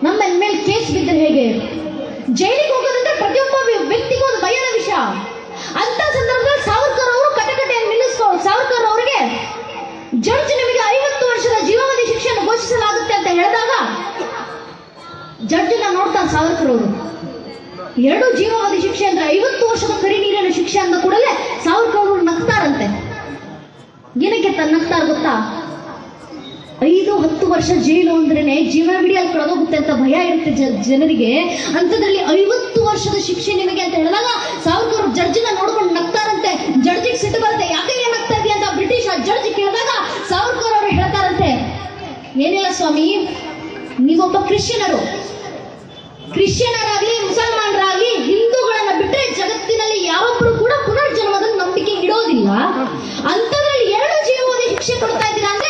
ನಮ್ಮ ಮೇಲೆ ಕೇಸ್ ಬಿದ್ದರೆ ಹೇಗೆ? ಜೈಲಿಗೆ ಹೋಗೋದಂದ್ರೆ ಪ್ರತಿಯೊಬ್ಬ ವ್ಯಕ್ತಿಗೂ ಒಂದು ಭಯದ ವಿಷಯ. ಅಂತ ಸಂದರ್ಭದಲ್ಲಿ ಸಾವರ್ಕರ್ ಅವರು ಕಟಕಟೆಯನ್ನು ನಿಲ್ಲಿಸ್ಕೊಂಡು ಸಾವರ್ಕರ್ ಅವರಿಗೆ ಜಡ್ಜ್ ನಿಮಗೆ 50 ವರ್ಷದ ಜೀವಾವಧಿ ಶಿಕ್ಷೆಯನ್ನು ಘೋಷಿಸಲಾಗುತ್ತೆ ಅಂತ ಹೇಳಿದಾಗ ಜಡ್ಜ್ನ ನೋಡ್ತಾರೆ ಸಾವರ್ಕರ್ ಅವರು. 2 ಜೀವಾವಧಿ ಶಿಕ್ಷೆ ಅಂದ್ರೆ 50 ವರ್ಷದ ಕರಿ ನೀರಿನ ಶಿಕ್ಷೆ ಅಂದ ಕೂಡಲೇ ಸಾವರ್ಕರ್ ಅವರು ನಗ್ತಾರಂತೆ. ಏನಕ್ಕೆ ನಗ್ತಾರ ಗೊತ್ತಾ? 5-10 ವರ್ಷ ಜೈಲು ಅಂದ್ರೇನೆ ಜೀವನ ಬಿಡಿಯಲ್ಲಿ ಕಳೆದೋಗುತ್ತೆ ಅಂತ ಭಯ ಇರುತ್ತೆ ಜನರಿಗೆ. ಅಂಥದ್ರಲ್ಲಿ 50 ವರ್ಷದ ಶಿಕ್ಷೆ ನಿಮಗೆ ಅಂತ ಹೇಳಿದಾಗ ಸಾವರ್ಕರ್ ಜಡ್ಜ್ನ ನೋಡ್ಕೊಂಡು ನಗ್ತಾರಂತೆ. ಜಡ್ಜಿಗೆ ಸಿಟ್ಟು ಬರುತ್ತೆ, ಯಾಕೆ ಏನ್ ನಗ್ತಾ ಇದೆಯಾ ಅಂತ ಬ್ರಿಟಿಷ್ ಆ ಜಡ್ಜ್ ಕೇಳಿದಾಗ ಸಾವರ್ಕರ್ ಅವರು ಹೇಳ್ತಾರಂತೆ, ಏನಿಲ್ಲ ಸ್ವಾಮಿ, ನೀವೊಬ್ಬ ಕ್ರಿಶ್ಚಿಯನರಾಗ್ಲಿ ಮುಸಲ್ಮಾನರಾಗ್ಲಿ ಹಿಂದೂಗಳನ್ನ ಬಿಟ್ಟರೆ ಜಗತ್ತಿನಲ್ಲಿ ಯಾವೊಬ್ಬರು ಕೂಡ ಪುನರ್ಜನ್ಮದ ನಂಬಿಕೆ ಇಡೋದಿಲ್ಲ. ಅಂಥದ್ರಲ್ಲಿ 2 ಜೀವಾವಧಿ ಶಿಕ್ಷೆ ಕೊಡ್ತಾ ಇದ್ದೀರಾ ಅಂದ್ರೆ